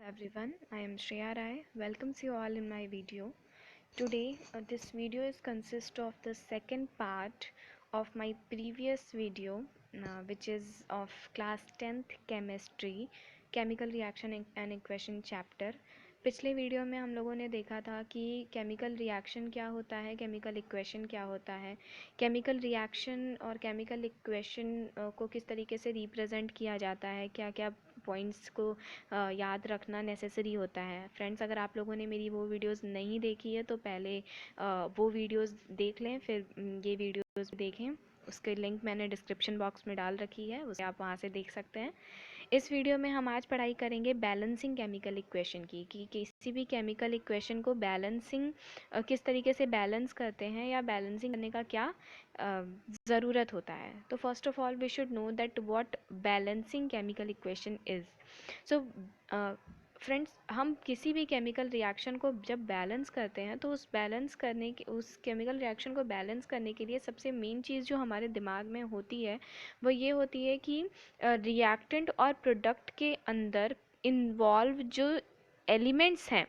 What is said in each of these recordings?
Everyone, I am Shreya Rai. Welcomes you all in my video. Today, this video is consist of the second part of my previous video, which is of class 10th chemistry, chemical reaction and equation chapter. पिछले video में हम लोगों ने देखा था कि chemical reaction क्या होता है, केमिकल इक्वेशन क्या होता है, केमिकल रिएक्शन और केमिकल इक्वेशन को किस तरीके से रिप्रेजेंट किया जाता है, क्या क्या पॉइंट्स को याद रखना नेसेसरी होता है। फ्रेंड्स, अगर आप लोगों ने मेरी वो वीडियोस नहीं देखी है तो पहले वो वीडियोस देख लें, फिर ये वीडियोस देखें। उसके लिंक मैंने डिस्क्रिप्शन बॉक्स में डाल रखी है, उसे आप वहाँ से देख सकते हैं। इस वीडियो में हम आज पढ़ाई करेंगे बैलेंसिंग केमिकल इक्वेशन की, कि किसी भी केमिकल इक्वेशन को बैलेंसिंग किस तरीके से बैलेंस करते हैं या बैलेंसिंग करने का क्या ज़रूरत होता है। तो first of all we should know that what balancing chemical equation is. So friends, हम किसी भी केमिकल रिएक्शन को जब बैलेंस करते हैं तो उस केमिकल रिएक्शन को बैलेंस करने के लिए सबसे मेन चीज़ जो हमारे दिमाग में होती है वो ये होती है कि रिएक्टेंट और प्रोडक्ट के अंदर इन्वॉल्व जो एलिमेंट्स हैं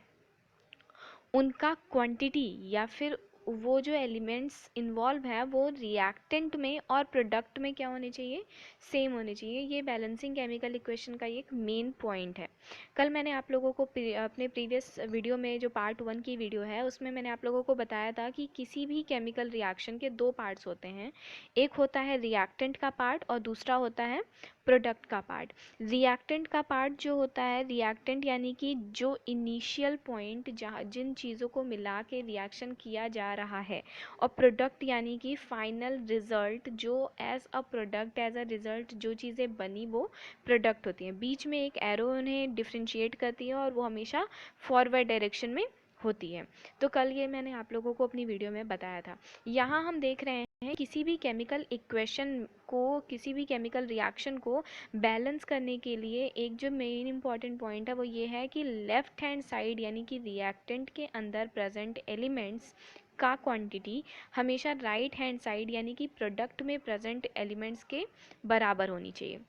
उनका क्वांटिटी या फिर वो जो एलिमेंट्स इन्वॉल्व है वो रिएक्टेंट में और प्रोडक्ट में क्या होने चाहिए, सेम होने चाहिए। ये बैलेंसिंग केमिकल इक्वेशन का एक मेन पॉइंट है। कल मैंने आप लोगों को अपने प्रीवियस वीडियो में जो पार्ट 1 की वीडियो है उसमें मैंने आप लोगों को बताया था कि किसी भी केमिकल रिएक्शन के दो पार्ट्स होते हैं। एक होता है रिएक्टेंट का पार्ट और दूसरा होता है प्रोडक्ट का पार्ट। रिएक्टेंट का पार्ट जो होता है, रिएक्टेंट यानी कि जो इनिशियल पॉइंट जहाँ जिन चीज़ों को मिला के रिएक्शन किया जा रहा है, और प्रोडक्ट यानी कि फाइनल रिजल्ट जो as a product, as a result जो चीज़ें बनी वो प्रोडक्ट होती हैं। बीच में एक एरो उन्हें डिफ्रेंशिएट करती है और वो हमेशा फॉरवर्ड डायरेक्शन में होती है। तो कल ये मैंने आप लोगों को अपनी वीडियो में बताया था। यहाँ हम देख रहे हैं किसी भी केमिकल इक्वेशन को, किसी भी केमिकल रिएक्शन को बैलेंस करने के लिए एक जो मेन इंपॉर्टेंट पॉइंट है वो ये है कि लेफ्ट हैंड साइड यानी कि रिएक्टेंट के अंदर प्रेजेंट एलिमेंट्स का क्वांटिटी हमेशा राइट हैंड साइड यानी कि प्रोडक्ट में प्रेजेंट एलिमेंट्स के बराबर होनी चाहिए।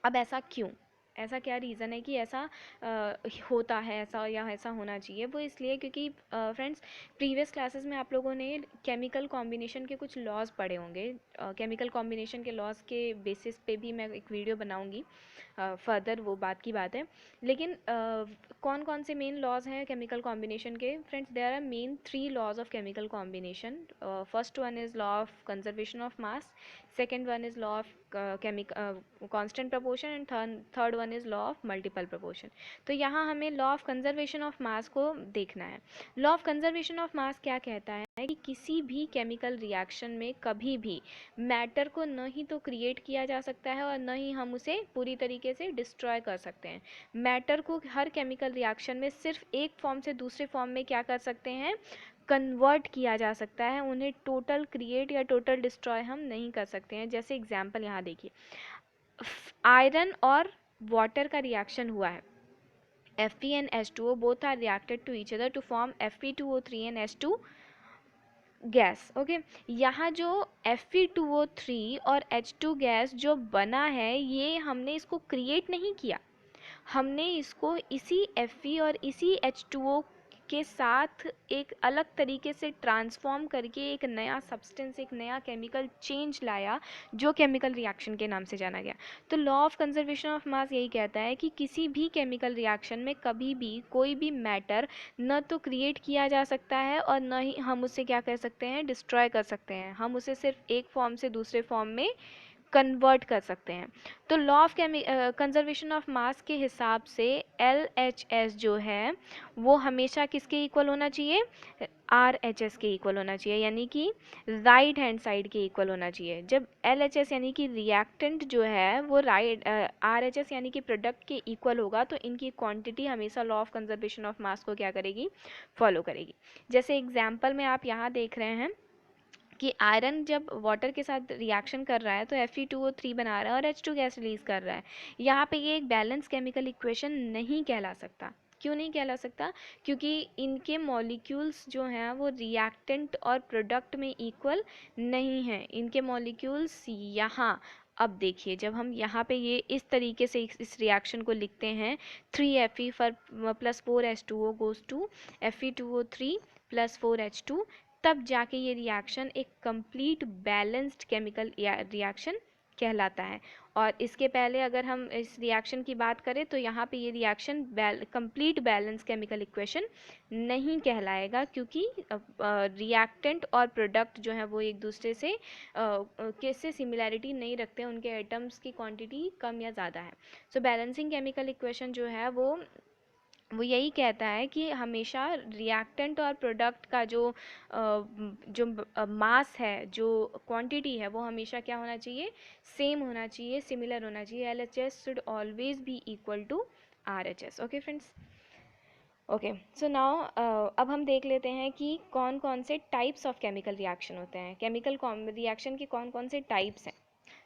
अब ऐसा क्यों, ऐसा क्या रीज़न है कि ऐसा होता है, ऐसा या ऐसा होना चाहिए? वो इसलिए क्योंकि फ्रेंड्स, प्रीवियस क्लासेस में आप लोगों ने केमिकल कॉम्बिनेशन के कुछ लॉज पढ़े होंगे। केमिकल कॉम्बिनेशन के लॉज के बेसिस पे भी मैं एक वीडियो बनाऊंगी फर्दर, वो बात की बात है। लेकिन कौन कौन से मेन लॉज हैं केमिकल कॉम्बिनेशन के? Friends, there are main 3 laws of chemical combination. First one is law of conservation of mass, second one is law of constant proportion, and third one is law of multiple proportion। तो यहाँ हमें law of conservation of मास को देखना है। Law of conservation of मास क्या कहता है कि किसी भी केमिकल रिएक्शन में कभी भी मैटर को न ही तो क्रिएट किया जा सकता है और न ही हम उसे पूरी तरीके से डिस्ट्रॉय कर सकते हैं। मैटर को हर केमिकल रिएक्शन में सिर्फ एक फॉर्म से दूसरे फॉर्म में क्या कर सकते हैं, कन्वर्ट किया जा सकता है। उन्हें टोटल क्रिएट या टोटल डिस्ट्रॉय हम नहीं कर सकते हैं। जैसे एग्जांपल यहाँ देखिए, आयरन और वाटर का रिएक्शन हुआ है, Fe and H2O both are reacted to each other to form Fe2O3 and H2 gas. Okay, यहाँ जो Fe2O3 और H2 गैस जो बना है ये हमने इसको क्रिएट नहीं किया, हमने इसको इसी Fe और इसी H2O के साथ एक अलग तरीके से ट्रांसफॉर्म करके एक नया सब्सटेंस, एक नया केमिकल चेंज लाया जो केमिकल रिएक्शन के नाम से जाना गया। तो लॉ ऑफ कंजर्वेशन ऑफ मास यही कहता है कि किसी भी केमिकल रिएक्शन में कभी भी कोई भी मैटर न तो क्रिएट किया जा सकता है और न ही हम उसे क्या कर सकते हैं, डिस्ट्रॉय कर सकते हैं। हम उसे सिर्फ एक फॉर्म से दूसरे फॉर्म में कन्वर्ट कर सकते हैं। तो लॉ ऑफ कंजर्वेशन ऑफ मास के हिसाब से LHS जो है वो हमेशा किसके इक्वल होना चाहिए, RHS के इक्वल होना चाहिए, यानी कि राइट हैंड साइड के इक्वल होना चाहिए। जब LHS यानी कि रिएक्टेंट जो है वो RHS यानी कि प्रोडक्ट के इक्वल होगा तो इनकी क्वांटिटी हमेशा लॉ ऑफ कंजर्वेशन ऑफ मास को क्या करेगी, फॉलो करेगी। जैसे एग्जाम्पल में आप यहाँ देख रहे हैं कि आयरन जब वाटर के साथ रिएक्शन कर रहा है तो Fe2O3 बना रहा है और H2 गैस रिलीज कर रहा है। यहाँ पे ये एक बैलेंस केमिकल इक्वेशन नहीं कहला सकता। क्यों नहीं कहला सकता? क्योंकि इनके मॉलिक्यूल्स जो हैं वो रिएक्टेंट और प्रोडक्ट में इक्वल नहीं हैं। इनके मॉलिक्यूल्स यहाँ अब देखिए जब हम यहाँ पे ये इस तरीके से इस रिएक्शन को लिखते हैं, 3Fe plus 4H2O goes to Fe2O3 plus 4H2, तब जाके ये रिएक्शन एक कंप्लीट बैलेंस्ड केमिकल रिएक्शन कहलाता है। और इसके पहले अगर हम इस रिएक्शन की बात करें तो यहाँ पे ये reaction complete balance chemical equation नहीं कहलाएगा, क्योंकि रिएक्टेंट और प्रोडक्ट जो है वो एक दूसरे से कैसे सिमिलैरिटी नहीं रखते हैं, उनके एटम्स की क्वांटिटी कम या ज़्यादा है। सो बैलेंसिंग केमिकल इक्वेशन जो है वो यही कहता है कि हमेशा रिएक्टेंट और प्रोडक्ट का जो मास है, जो क्वांटिटी है, वो हमेशा क्या होना चाहिए, सेम होना चाहिए, सिमिलर होना चाहिए। LHS should always be equal to RHS। Okay friends, okay. So now अब हम देख लेते हैं कि कौन कौन से टाइप्स ऑफ केमिकल रिएक्शन होते हैं, केमिकल रिएक्शन के कौन कौन से टाइप्स हैं।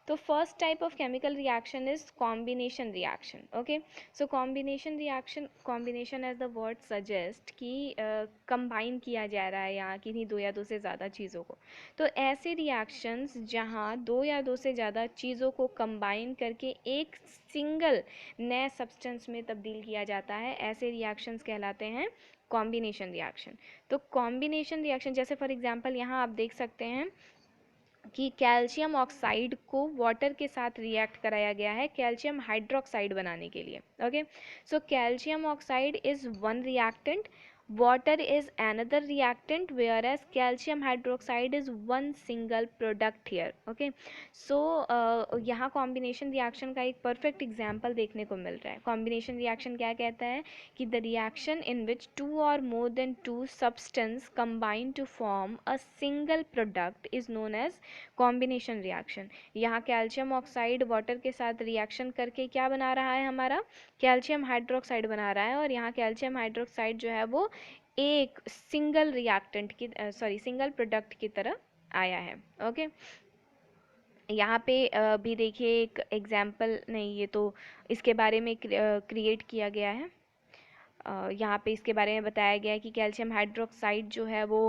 तो first type of chemical reaction is combination reaction. Okay, so combination reaction, combination as the word suggest कि कंबाइन किया जा रहा है यहाँ किन्हीं दो या दो से ज़्यादा चीज़ों को। तो ऐसे रिएक्शंस जहाँ दो या दो से ज़्यादा चीज़ों को कंबाइन करके एक सिंगल नए सब्सटेंस में तब्दील किया जाता है, ऐसे रिएक्शंस कहलाते हैं कॉम्बिनेशन रिएक्शन। तो कॉम्बिनेशन रिएक्शन जैसे फॉर एग्जांपल यहाँ आप देख सकते हैं कि कैल्शियम ऑक्साइड को वाटर के साथ रिएक्ट कराया गया है कैल्शियम हाइड्रोक्साइड बनाने के लिए। Okay, so calcium oxide is one reactant, water is another reactant, whereas calcium hydroxide is one single product here. Okay, so यहाँ कॉम्बिनेशन रिएक्शन का एक परफेक्ट एग्जाम्पल देखने को मिल रहा है। कॉम्बिनेशन रिएक्शन क्या कहता है कि the reaction in which two or more than two substance combine to form a single product is known as combination reaction. यहाँ कैल्शियम ऑक्साइड वाटर के साथ रिएक्शन करके क्या बना रहा है, हमारा कैल्शियम हाइड्रोक्साइड बना रहा है, और यहाँ कैल्शियम हाइड्रोक्साइड जो है वो एक सिंगल रिएक्टेंट की सिंगल प्रोडक्ट की तरह आया है। ओके, यहाँ पे भी देखिए एक एग्जाम्पल, नहीं ये तो इसके बारे में क्रिएट किया गया है। यहाँ पे इसके बारे में बताया गया है कि कैल्शियम हाइड्रोक्साइड जो है वो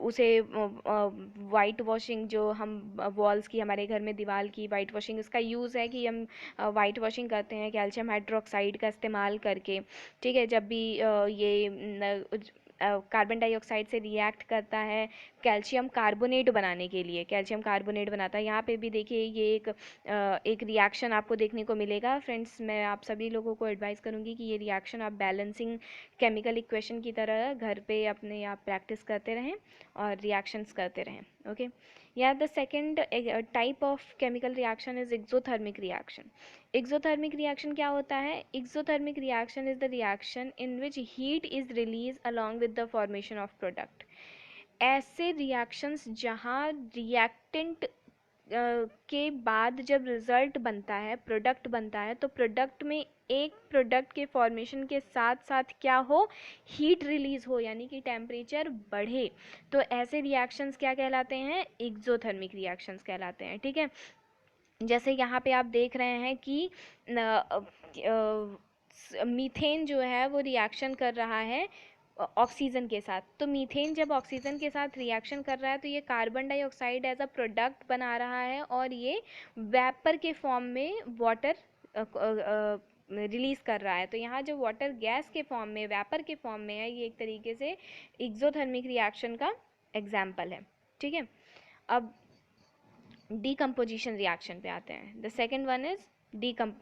उसे वाइट वॉशिंग, जो हम वॉल्स की, हमारे घर में दीवार की वाइट वॉशिंग, इसका यूज़ है कि हम वाइट वॉशिंग करते हैं कैल्शियम हाइड्रोक्साइड का इस्तेमाल करके। ठीक है, जब भी ये कार्बन डाइऑक्साइड से रिएक्ट करता है कैल्शियम कार्बोनेट बनाने के लिए, कैल्शियम कार्बोनेट बनाता है। यहाँ पे भी देखिए ये एक रिएक्शन आपको देखने को मिलेगा। फ्रेंड्स, मैं आप सभी लोगों को एडवाइस करूँगी कि ये रिएक्शन आप बैलेंसिंग केमिकल इक्वेशन की तरह घर पे अपने आप प्रैक्टिस करते रहें और रिएक्शंस करते रहें। ओके, या the second type of chemical reaction is exothermic reaction. Exothermic reaction क्या होता है? Exothermic reaction is the reaction in which heat is release along with the formation of product. ऐसे रिएक्शंस जहाँ रिएक्टेंट के बाद जब रिजल्ट बनता है, प्रोडक्ट बनता है, तो प्रोडक्ट में एक प्रोडक्ट के फॉर्मेशन के साथ साथ क्या हो, हीट रिलीज हो, यानी कि टेम्परेचर बढ़े, तो ऐसे रिएक्शंस क्या कहलाते हैं? एक्सोथर्मिक रिएक्शंस कहलाते हैं। ठीक है, जैसे यहाँ पे आप देख रहे हैं कि मीथेन जो है वो रिएक्शन कर रहा है ऑक्सीजन के साथ। तो मीथेन जब ऑक्सीजन के साथ रिएक्शन कर रहा है तो ये carbon dioxide as a product बना रहा है, और ये वेपर के फॉर्म में वाटर रिलीज कर रहा है। तो यहाँ जो वाटर गैस के फॉर्म में, वेपर के फॉर्म में है, ये एक तरीके से एक्सोथर्मिक रिएक्शन का एग्जाम्पल है। ठीक है, अब डीकम्पोजिशन रिएक्शन पे आते हैं। The second one is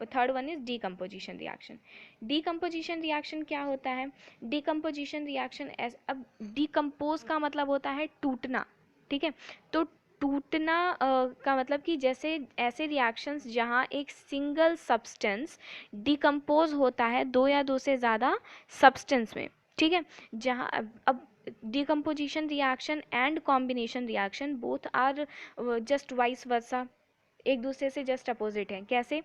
third one is decomposition reaction. Decomposition reaction क्या होता है? डीकम्पोजिशन रिएक्शन अब डीकम्पोज का मतलब होता है टूटना। ठीक है, तो टूटना का मतलब कि जैसे ऐसे रिएक्शंस जहाँ एक सिंगल सब्सटेंस डिकम्पोज होता है दो या दो से ज़्यादा सब्सटेंस में। ठीक है, जहाँ अब decomposition reaction and combination reaction both are just vice versa, एक दूसरे से जस्ट अपोजिट हैं। कैसे?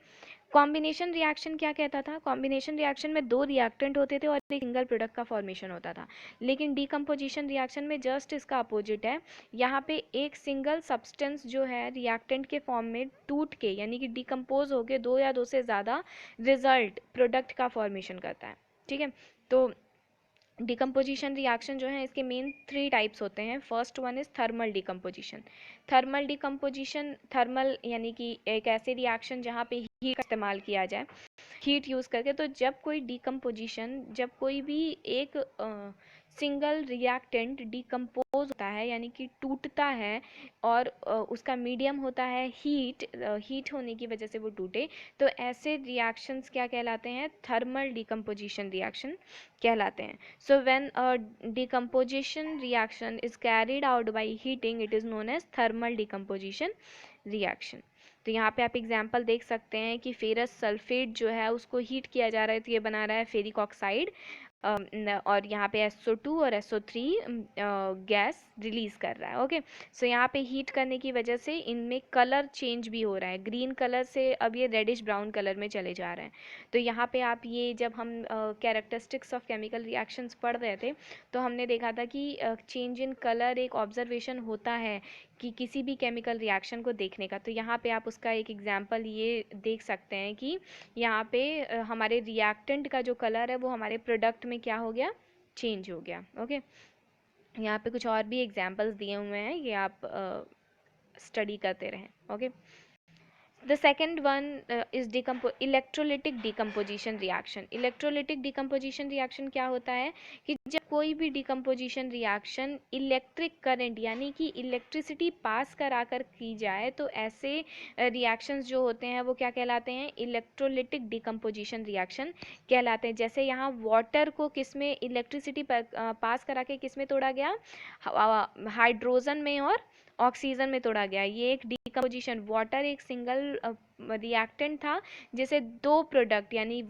कॉम्बिनेशन रिएक्शन क्या कहता था? कॉम्बिनेशन रिएक्शन में दो रिएक्टेंट होते थे और एक सिंगल प्रोडक्ट का फॉर्मेशन होता था। लेकिन डीकम्पोजिशन रिएक्शन में जस्ट इसका अपोजिट है। यहाँ पे एक सिंगल सब्सटेंस जो है रिएक्टेंट के फॉर्म में टूट के, यानी कि डिकम्पोज होके दो या दो से ज़्यादा रिजल्ट प्रोडक्ट का फॉर्मेशन करता है। ठीक है, तो डिकम्पोजिशन रिएक्शन जो है इसके मेन 3 टाइप्स होते हैं। First one is thermal decomposition. Thermal decomposition, thermal यानी कि एक ऐसे रिएक्शन जहाँ पे हीट का इस्तेमाल किया जाए, हीट यूज़ करके। तो जब कोई डिकम्पोजिशन, जब कोई भी एक सिंगल रिएक्टेंट डिकम्पोज होता है यानी कि टूटता है और उसका मीडियम होता है हीट, हीट होने की वजह से वो टूटे, तो ऐसे रिएक्शंस क्या कहलाते हैं? थर्मल डिकम्पोजिशन रिएक्शन कहलाते हैं। So when a decomposition reaction is carried out by heating, it is known as thermal decomposition reaction। तो यहाँ पे आप एग्जाम्पल देख सकते हैं कि फेरस सल्फेट जो है उसको हीट किया जा रहा है, तो ये बना रहा है फेरिक ऑक्साइड, और यहाँ पे SO2 और SO3 गैस रिलीज कर रहा है। ओके, सो यहाँ पे हीट करने की वजह से इनमें कलर चेंज भी हो रहा है, ग्रीन कलर से अब ये रेडिश ब्राउन कलर में चले जा रहे हैं। तो यहाँ पे आप ये जब हम कैरेक्टरिस्टिक्स ऑफ केमिकल रिएक्शंस पढ़ रहे थे तो हमने देखा था कि चेंज इन कलर एक ऑब्जर्वेशन होता है कि किसी भी केमिकल रिएक्शन को देखने का। तो यहाँ पे आप उसका एक एग्जांपल ये देख सकते हैं कि यहाँ पे हमारे रिएक्टेंट का जो कलर है वो हमारे प्रोडक्ट में क्या हो गया? चेंज हो गया। ओके, यहाँ पे कुछ और भी एग्जांपल्स दिए हुए हैं, ये आप स्टडी करते रहें। Okay, The second one is electrolytic decomposition reaction। Electrolytic decomposition reaction क्या होता है कि जब कोई भी decomposition reaction इलेक्ट्रिक करंट यानी कि इलेक्ट्रिसिटी पास करा कर की जाए, तो ऐसे रिएक्शंस जो होते हैं वो क्या कहलाते हैं? इलेक्ट्रोलिटिक डिकम्पोजिशन रिएक्शन कहलाते हैं। जैसे यहाँ वाटर को किस में इलेक्ट्रिसिटी पास करा के किस में तोड़ा गया? हाइड्रोजन में और ऑक्सीजन में तोड़ा गया। ये एक डिकम्पोजिशन, वाटर एक सिंगल रिएक्टेंट था जिसे दो प्रोडक्ट यानी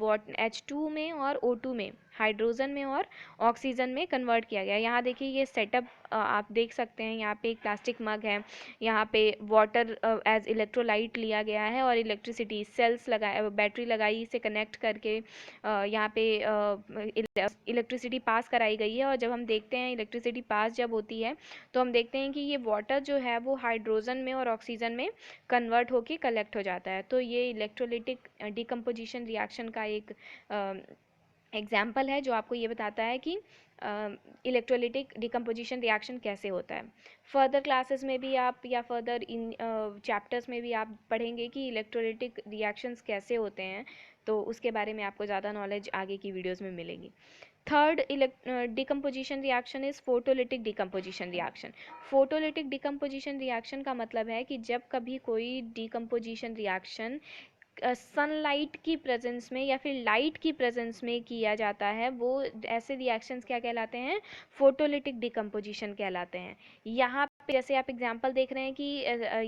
H2 में और O2 में, हाइड्रोजन में और ऑक्सीजन में कन्वर्ट किया गया। यहाँ देखिए ये सेटअप आप देख सकते हैं, यहाँ पे एक प्लास्टिक मग है, यहाँ पे वाटर एज इलेक्ट्रोलाइट लिया गया है और इलेक्ट्रिसिटी सेल्स लगाए, बैटरी लगाई, इसे कनेक्ट करके यहाँ पे इलेक्ट्रिसिटी पास कराई गई है। और जब हम देखते हैं इलेक्ट्रिसिटी पास जब होती है तो हम देखते हैं कि ये वाटर जो है वो हाइड्रोजन में और ऑक्सीजन में कन्वर्ट होके कलेक्ट हो जाता है। तो ये इलेक्ट्रोलिटिक डिकम्पोजिशन रिएक्शन का एक एग्जाम्पल है जो आपको ये बताता है कि इलेक्ट्रोलिटिक डिकम्पोजिशन रिएक्शन कैसे होता है। फर्दर क्लासेस में भी आप या फर्दर इन चैप्टर्स में भी आप पढ़ेंगे कि इलेक्ट्रोलिटिक रिएक्शंस कैसे होते हैं, तो उसके बारे में आपको ज़्यादा नॉलेज आगे की वीडियोज़ में मिलेगी। Third decomposition reaction is photolytic decomposition reaction. Photolytic decomposition reaction का मतलब है कि जब कभी कोई डिकम्पोजिशन रिएक्शन सनलाइट की प्रेजेंस में या फिर लाइट की प्रेजेंस में किया जाता है, वो ऐसे रिएक्शंस क्या कहलाते हैं? फोटोलिटिक डिकम्पोजिशन कहलाते हैं। यहाँ पे जैसे आप एग्जांपल देख रहे हैं कि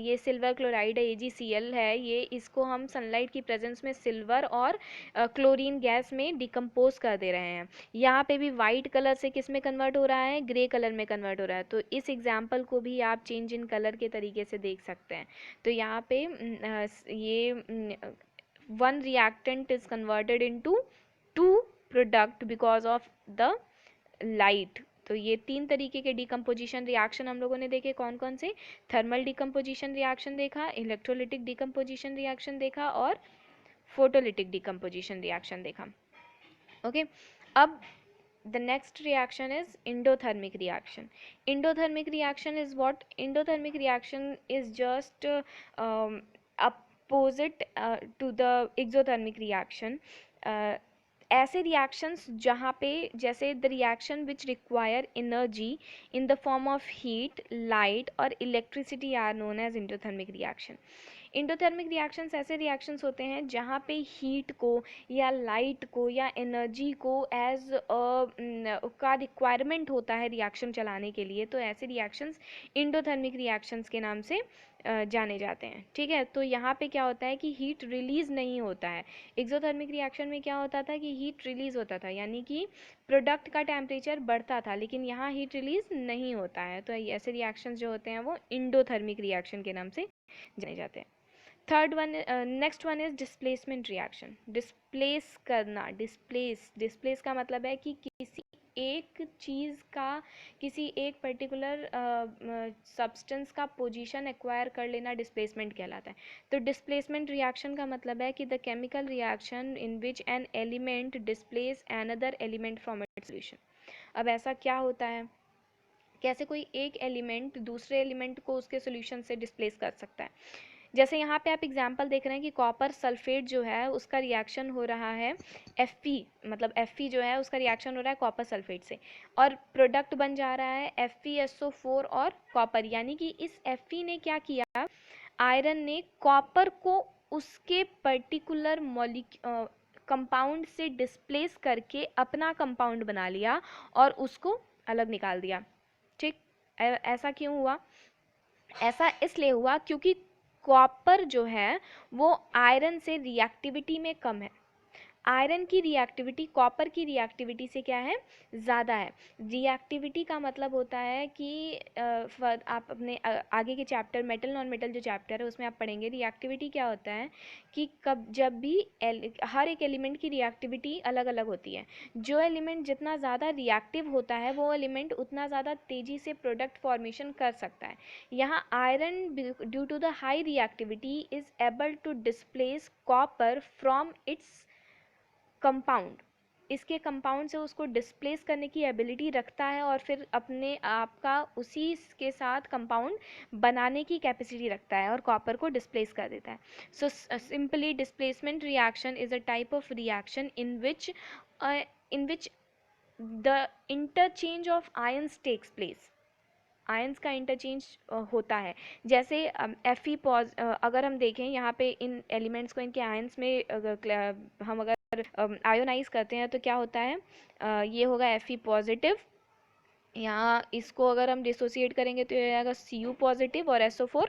ये सिल्वर क्लोराइड है, AgCl है, ये इसको हम सनलाइट की प्रेजेंस में सिल्वर और क्लोरीन गैस में डिकम्पोज कर दे रहे हैं। यहाँ पे भी वाइट कलर से किस में कन्वर्ट हो रहा है? ग्रे कलर में कन्वर्ट हो रहा है। तो इस एग्जाम्पल को भी आप चेंज इन कलर के तरीके से देख सकते हैं। तो यहाँ पे ये one reactant is converted into two product because of the light। तो ये 3 तरीके के डिकम्पोजिशन रिएक्शन हम लोगों ने देखे। कौन कौन से? थर्मल डिकम्पोजिशन रिएक्शन देखा, इलेक्ट्रोलिटिक डिकम्पोजिशन रिएक्शन देखा और फोटोलिटिक डिकम्पोजिशन रिएक्शन देखा। ओके, अब the next reaction is endothermic reaction। Endothermic reaction is what? Endothermic reaction is just opposite to the exothermic reaction। ऐसे रिएक्शंस जहाँ पे जैसे the reaction which require energy in the form of heat, light और electricity are known as endothermic reaction. Endothermic reactions ऐसे reactions होते हैं जहाँ पे हीट को या लाइट को या एनर्जी को एज का रिक्वायरमेंट होता है रिएक्शन चलाने के लिए, तो ऐसे रिएक्शंस इंडोथर्मिक रिएक्शंस के नाम से जाने जाते हैं। ठीक है, तो यहाँ पे क्या होता है कि हीट रिलीज नहीं होता है। एक्सोथर्मिक रिएक्शन में क्या होता था कि हीट रिलीज होता था, यानी कि प्रोडक्ट का टेम्परेचर बढ़ता था, लेकिन यहाँ हीट रिलीज नहीं होता है। तो ऐसे रिएक्शंस जो होते हैं वो इंडोथर्मिक रिएक्शन के नाम से जाने जाते हैं। Third one, next one is displacement reaction. Displace करना, डिस्प्लेस का मतलब है कि किसी एक चीज़ का, किसी एक पर्टिकुलर सब्सटेंस का पोजीशन एक्वायर कर लेना डिस्प्लेसमेंट कहलाता है। तो डिस्प्लेसमेंट रिएक्शन का मतलब है कि the chemical reaction in which an element displace another element from its solution. अब ऐसा क्या होता है, कैसे कोई एक एलिमेंट दूसरे एलिमेंट को उसके सॉल्यूशन से डिस्प्लेस कर सकता है। जैसे यहाँ पे आप एग्जांपल देख रहे हैं कि कॉपर सल्फेट जो है उसका रिएक्शन हो रहा है Fe, मतलब Fe जो है उसका रिएक्शन हो रहा है कॉपर सल्फेट से, और प्रोडक्ट बन जा रहा है FeSO4 और कॉपर। यानी कि इस Fe ने क्या किया, आयरन ने कॉपर को उसके पर्टिकुलर कंपाउंड से डिस्प्लेस करके अपना कंपाउंड बना लिया और उसको अलग निकाल दिया। ठीक, ऐसा क्यों हुआ? ऐसा इसलिए हुआ क्योंकि कॉपर जो है वो आयरन से रिएक्टिविटी में कम है। आयरन की रिएक्टिविटी कॉपर की रिएक्टिविटी से क्या है, ज़्यादा है। रिएक्टिविटी का मतलब होता है कि आप अपने आगे के चैप्टर मेटल नॉन मेटल जो चैप्टर है उसमें आप पढ़ेंगे रिएक्टिविटी क्या होता है कि जब भी हर एक एलिमेंट की रिएक्टिविटी अलग अलग होती है। जो एलिमेंट जितना ज़्यादा रिएक्टिव होता है वो एलिमेंट उतना ज़्यादा तेज़ी से प्रोडक्ट फॉर्मेशन कर सकता है। यहाँ iron due to the high reactivity is able to displace copper from its compound, इसके कंपाउंड से उसको डिस्प्लेस करने की एबिलिटी रखता है और फिर अपने आप का उसी के साथ कंपाउंड बनाने की कैपेसिटी रखता है और कॉपर को डिस्प्लेस कर देता है। So simply displacement reaction is a type of reaction in which the interchange of ions takes place. Ions का इंटरचेंज होता है। जैसे Fe अगर हम देखें यहाँ पे इन एलिमेंट्स को इनके आयंस में हम अगर आयोनाइज करते हैं तो क्या होता है, ये होगा Fe पॉजिटिव। यहाँ इसको अगर हम डिसोसिएट करेंगे तो ये आएगा Cu पॉजिटिव और SO4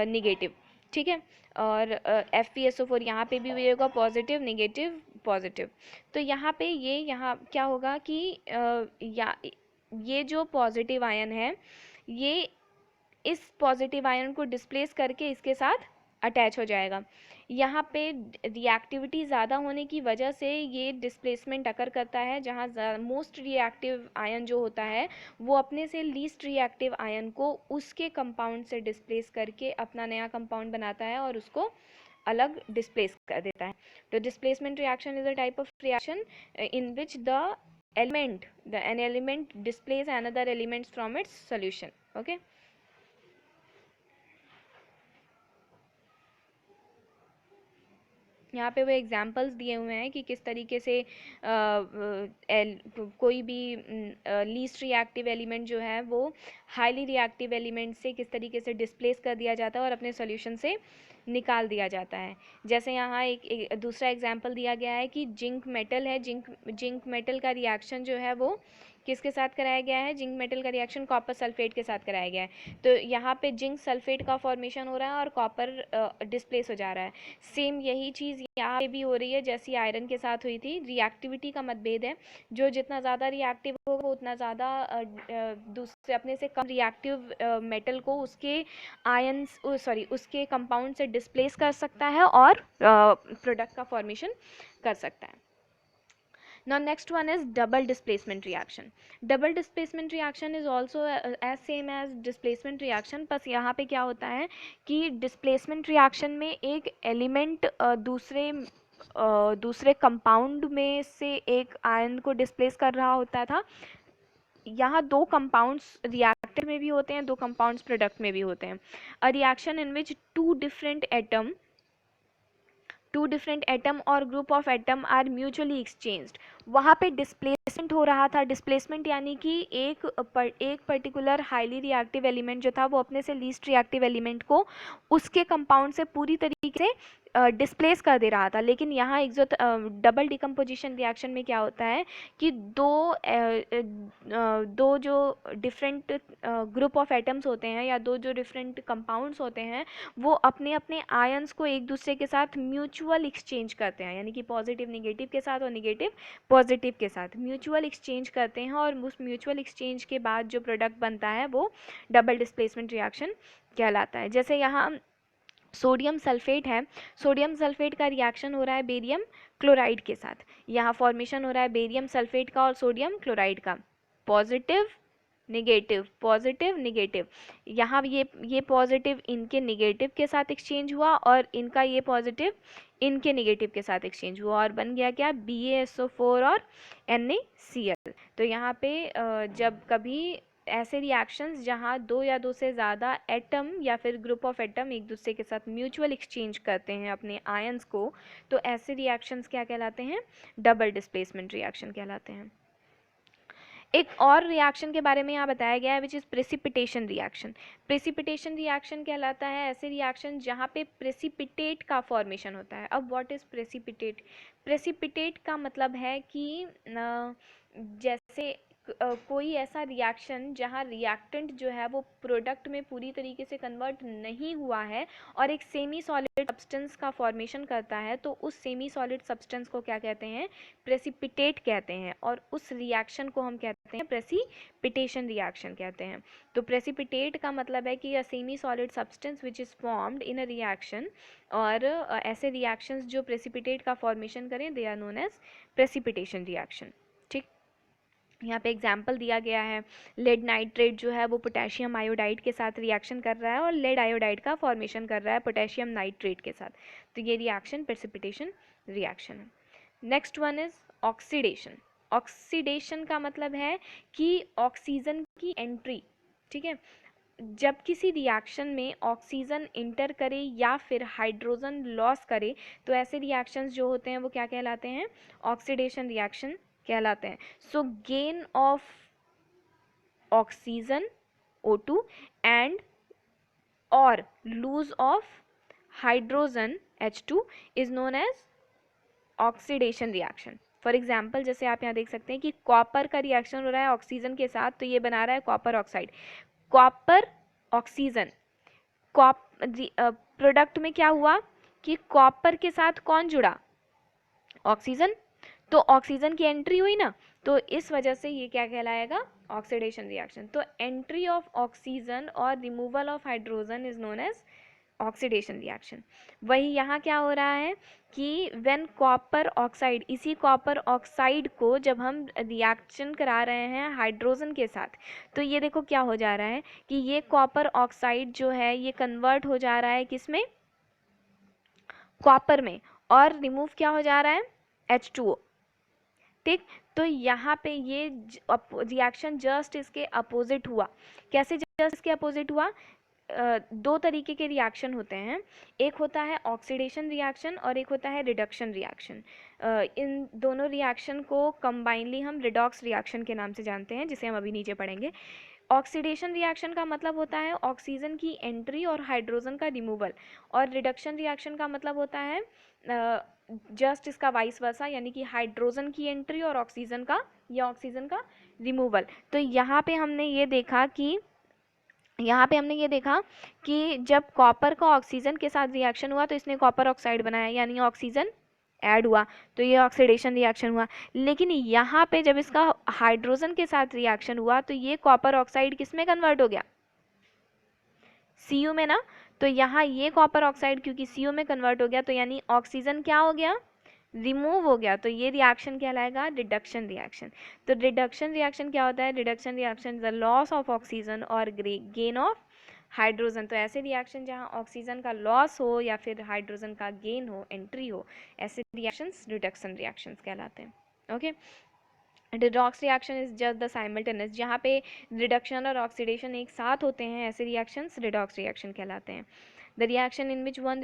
निगेटिव। ठीक है, और FeSO4 यहाँ पे भी ये होगा पॉजिटिव निगेटिव पॉजिटिव। तो यहाँ पे यहाँ क्या होगा कि ये जो पॉजिटिव आयन है ये इस पॉजिटिव आयन को डिस्प्लेस करके इसके साथ अटैच हो जाएगा। यहाँ पे रिएक्टिविटी ज़्यादा होने की वजह से ये डिस्प्लेसमेंट अकर करता है, जहाँ मोस्ट रिएक्टिव आयन जो होता है वो अपने से लीस्ट रिएक्टिव आयन को उसके कंपाउंड से डिस्प्लेस करके अपना नया कंपाउंड बनाता है और उसको अलग डिस्प्लेस कर देता है। तो displacement reaction is a type of reaction in which an element displays another elements from its solution. Okay. यहाँ पे वो एग्जाम्पल्स दिए हुए हैं कि किस तरीके से कोई भी लीस्ट रिएक्टिव एलिमेंट जो है वो हाईली रिएक्टिव एलिमेंट से किस तरीके से डिस्प्लेस कर दिया जाता है और अपने सॉल्यूशन से निकाल दिया जाता है। जैसे यहाँ एक दूसरा एग्जाम्पल दिया गया है कि जिंक मेटल है, जिंक मेटल का रिएक्शन जो है वो किसके साथ कराया गया है, जिंक मेटल का रिएक्शन कॉपर सल्फेट के साथ कराया गया है। तो यहाँ पे जिंक सल्फेट का फॉर्मेशन हो रहा है और कॉपर डिस्प्लेस हो जा रहा है। सेम यही चीज़ यहाँ पे भी हो रही है जैसी आयरन के साथ हुई थी। रिएक्टिविटी का मतभेद है, जो जितना ज़्यादा रिएक्टिव होगा वो उतना ज़्यादा दूसरे अपने से कम रिएक्टिव मेटल को उसके उसके कंपाउंड से डिस्प्लेस कर सकता है और प्रोडक्ट का फॉर्मेशन कर सकता है। Now next one is double displacement reaction. Double displacement reaction is also as same as displacement reaction, बस यहाँ पे क्या होता है कि displacement reaction में एक element दूसरे कंपाउंड में से एक आयन को डिस्प्लेस कर रहा होता था। यहाँ दो कंपाउंड्स रिएक्टर में भी होते हैं, दो कंपाउंड्स प्रोडक्ट में भी होते हैं। A reaction in which two different atom और group of atom are mutually exchanged. वहाँ पे डिस्प्लेसमेंट हो रहा था। डिस्प्लेसमेंट यानी कि एक पर्टिकुलर हाईली रिएक्टिव एलिमेंट जो था वो अपने से लीस्ट रिएक्टिव एलिमेंट को उसके कंपाउंड से पूरी तरीके से डिस्प्लेस कर दे रहा था। लेकिन यहाँ एक जो डबल डिकम्पोजिशन रिएक्शन में क्या होता है कि दो जो डिफरेंट ग्रुप ऑफ एटम्स होते हैं या दो जो डिफरेंट कंपाउंड्स होते हैं वो अपने अपने आयंस को एक दूसरे के साथ म्यूचुअल एक्सचेंज करते हैं, यानी कि पॉजिटिव निगेटिव के साथ और निगेटिव पॉजिटिव के साथ म्यूचुअल एक्सचेंज करते हैं और उस म्यूचुअल एक्सचेंज के बाद जो प्रोडक्ट बनता है वो डबल डिस्प्लेसमेंट रिएक्शन कहलाता है। जैसे यहाँ सोडियम सल्फेट है, सोडियम सल्फेट का रिएक्शन हो रहा है बेरियम क्लोराइड के साथ। यहाँ फॉर्मेशन हो रहा है बेरियम सल्फेट का और सोडियम क्लोराइड का। Positive negative, positive negative. यहाँ ये पॉजिटिव इनके नेगेटिव के साथ एक्सचेंज हुआ और इनका ये पॉजिटिव इनके नेगेटिव के साथ एक्सचेंज हुआ और बन गया क्या, BaSO4 और NaCl। तो यहाँ पे जब कभी ऐसे रिएक्शंस जहाँ दो या दो से ज़्यादा एटम या फिर ग्रुप ऑफ एटम एक दूसरे के साथ म्यूचुअल एक्सचेंज करते हैं अपने आयंस को, तो ऐसे रिएक्शंस क्या कहलाते हैं, डबल डिस्प्लेसमेंट रिएक्शन कहलाते हैं। एक और रिएक्शन के बारे में यहाँ बताया गया है which is precipitation reaction. Precipitation reaction कहलाता है ऐसे रिएक्शन जहाँ पे प्रेसिपिटेट का फॉर्मेशन होता है। अब व्हाट इज़ प्रेसिपिटेट? प्रेसिपिटेट का मतलब है कि जैसे कोई ऐसा रिएक्शन जहाँ रिएक्टेंट जो है वो प्रोडक्ट में पूरी तरीके से कन्वर्ट नहीं हुआ है और एक सेमी सॉलिड सब्सटेंस का फॉर्मेशन करता है, तो उस सेमी सॉलिड सब्सटेंस को क्या कहते हैं, प्रेसिपिटेट कहते हैं, और उस रिएक्शन को हम कहते हैं प्रेसिपिटेशन रिएक्शन कहते हैं। तो प्रेसिपिटेट का मतलब है कि a semi solid substance which is formed in a reaction, और ऐसे रिएक्शंस जो प्रेसिपिटेट का फॉर्मेशन करें they are known as precipitation reaction. ठीक, यहाँ पे एग्जाम्पल दिया गया है, लेड नाइट्रेट जो है वो पोटेशियम आयोडाइड के साथ रिएक्शन कर रहा है और लेड आयोडाइड का फॉर्मेशन कर रहा है पोटेशियम नाइट्रेट के साथ, तो ये रिएक्शन प्रेसिपिटेशन रिएक्शन है। Next one is oxidation. Oxidation का मतलब है कि ऑक्सीजन की एंट्री, ठीक है, जब किसी रिएक्शन में ऑक्सीजन इंटर करे या फिर हाइड्रोजन लॉस करे, तो ऐसे रिएक्शंस जो होते हैं वो क्या कहलाते हैं, ऑक्सीडेशन रिएक्शन कहलाते हैं। So gain of oxygen O2 and और lose of hydrogen H2 is known as oxidation reaction. For example जैसे आप यहाँ देख सकते हैं कि कॉपर का रिएक्शन हो रहा है ऑक्सीजन के साथ, तो ये बना रहा है copper oxide. Copper oxygen, product में क्या हुआ कि कॉपर के साथ कौन जुड़ा, ऑक्सीजन, तो ऑक्सीजन की एंट्री हुई ना, तो इस वजह से ये क्या कहलाएगा, ऑक्सीडेशन रिएक्शन। तो एंट्री ऑफ ऑक्सीजन और removal of hydrogen is known as oxidation reaction. वही यहाँ क्या हो रहा है कि व्हेन कॉपर ऑक्साइड, इसी कॉपर ऑक्साइड को जब हम रिएक्शन करा रहे हैं हाइड्रोजन के साथ, तो ये देखो क्या हो जा रहा है कि ये कॉपर ऑक्साइड जो है ये कन्वर्ट हो जा रहा है किसमें, कॉपर में, और रिमूव क्या हो जा रहा है, H2O। ठीक, तो यहाँ पे ये रिएक्शन जस्ट इसके अपोजिट हुआ। कैसे जस्ट इसके अपोजिट हुआ, दो तरीके के रिएक्शन होते हैं, एक होता है ऑक्सीडेशन रिएक्शन और एक होता है रिडक्शन रिएक्शन। इन दोनों रिएक्शन को कंबाइनली हम रिडॉक्स रिएक्शन के नाम से जानते हैं, जिसे हम अभी नीचे पढ़ेंगे। ऑक्सीडेशन रिएक्शन का मतलब होता है ऑक्सीजन की एंट्री और हाइड्रोजन का रिमूवल, और रिडक्शन रिएक्शन का मतलब होता है जस्ट इसका वाइस वर्सा, यानी कि हाइड्रोजन की एंट्री और ऑक्सीजन का या ऑक्सीजन का रिमूवल। तो यहाँ पे हमने ये देखा कि जब कॉपर का ऑक्सीजन के साथ रिएक्शन हुआ तो इसने कॉपर ऑक्साइड बनाया, यानी ऑक्सीजन ऐड हुआ, तो ये ऑक्सीडेशन रिएक्शन हुआ। लेकिन यहाँ पे जब इसका हाइड्रोजन के साथ रिएक्शन हुआ तो ये कॉपर ऑक्साइड किस में कन्वर्ट हो गया, Cu में ना। तो यहाँ ये कॉपर ऑक्साइड क्योंकि Cu में कन्वर्ट हो गया, तो यानी ऑक्सीजन क्या हो गया, रिमूव हो गया, तो ये रिएक्शन कहलाएगा रिडक्शन रिएक्शन। तो रिडक्शन रिएक्शन क्या होता है, reduction reaction the loss of oxygen और गेन ऑफ हाइड्रोजन। तो ऐसे रिएक्शन जहाँ ऑक्सीजन का लॉस हो या फिर हाइड्रोजन का गेन हो, एंट्री हो, ऐसे रिएक्शंस रिडक्शन रिएक्शंस कहलाते हैं। Okay, redox reaction is just the simultaneous, जहाँ पे रिडक्शन और ऑक्सीडेशन एक साथ होते हैं, ऐसे रिएक्शंस रिडॉक्स रिएक्शन कहलाते हैं। The reaction in which one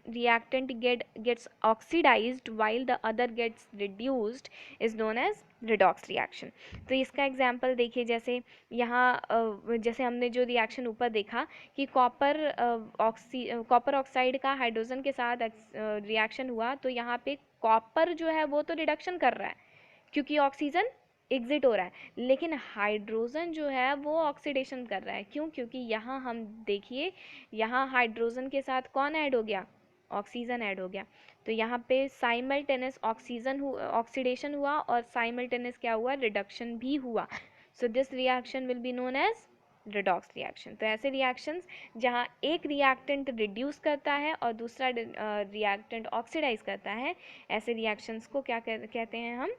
reactant gets oxidized while the other gets reduced is known as redox reaction। तो इसका एग्जाम्पल देखिए, जैसे यहाँ जैसे हमने जो रिएक्शन ऊपर देखा कि कॉपर ऑक्साइड का हाइड्रोजन के साथ रिएक्शन हुआ, तो यहाँ पे कॉपर जो है वो तो रिडक्शन कर रहा है क्योंकि ऑक्सीजन एग्जिट हो रहा है, लेकिन हाइड्रोजन जो है वो ऑक्सीडेशन कर रहा है। क्यों? क्योंकि यहाँ हम देखिए, यहाँ हाइड्रोजन के साथ कौन ऐड हो गया, ऑक्सीजन ऐड हो गया। तो यहाँ पे साइमल्टेनियस ऑक्सीडेशन हुआ और साइमल्टेनियस क्या हुआ, रिडक्शन भी हुआ। So this reaction will be known as redox reaction. तो ऐसे रिएक्शंस जहाँ एक रिएक्टेंट रिड्यूस करता है और दूसरा रिएक्टेंट ऑक्सीडाइज करता है, ऐसे रिएक्शंस को क्या कहते हैं हम,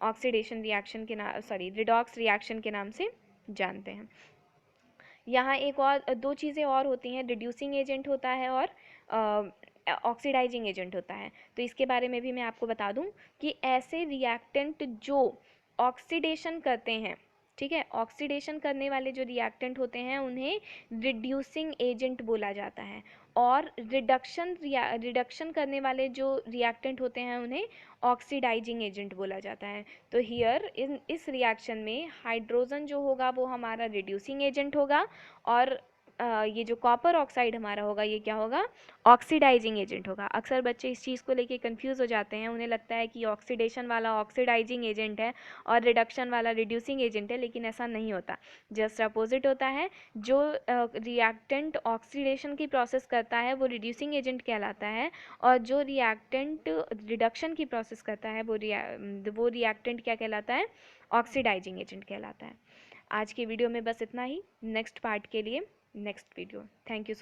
ऑक्सीडेशन रिएक्शन के नाम, सॉरी, रिडॉक्स रिएक्शन के नाम से जानते हैं। यहाँ एक और दो चीज़ें और होती हैं, रिड्यूसिंग एजेंट होता है और ऑक्सीडाइजिंग एजेंट होता है। तो इसके बारे में भी मैं आपको बता दूं कि ऐसे रिएक्टेंट जो ऑक्सीडेशन करते हैं, ठीक है, ऑक्सीडेशन करने वाले जो रिएक्टेंट होते हैं उन्हें रिड्यूसिंग एजेंट बोला जाता है, और रिडक्शन करने वाले जो रिएक्टेंट होते हैं उन्हें ऑक्सीडाइजिंग एजेंट बोला जाता है। तो हियर इस रिएक्शन में हाइड्रोजन जो होगा वो हमारा रिड्यूसिंग एजेंट होगा, और ये जो कॉपर ऑक्साइड हमारा होगा ये क्या होगा, ऑक्सीडाइजिंग एजेंट होगा। अक्सर बच्चे इस चीज़ को लेके कंफ्यूज हो जाते हैं, उन्हें लगता है कि ऑक्सीडेशन वाला ऑक्सीडाइजिंग एजेंट है और रिडक्शन वाला रिड्यूसिंग एजेंट है, लेकिन ऐसा नहीं होता, जस्ट अपोजिट होता है। जो रिएक्टेंट ऑक्सीडेशन की प्रोसेस करता है वो रिड्यूसिंग एजेंट कहलाता है, और जो रिएक्टेंट रिडक्शन की प्रोसेस करता है वो रिएक्टेंट क्या कहलाता है, ऑक्सीडाइजिंग एजेंट कहलाता है। आज के वीडियो में बस इतना ही। नेक्स्ट पार्ट के लिए नेक्स्ट वीडियो। Thank you.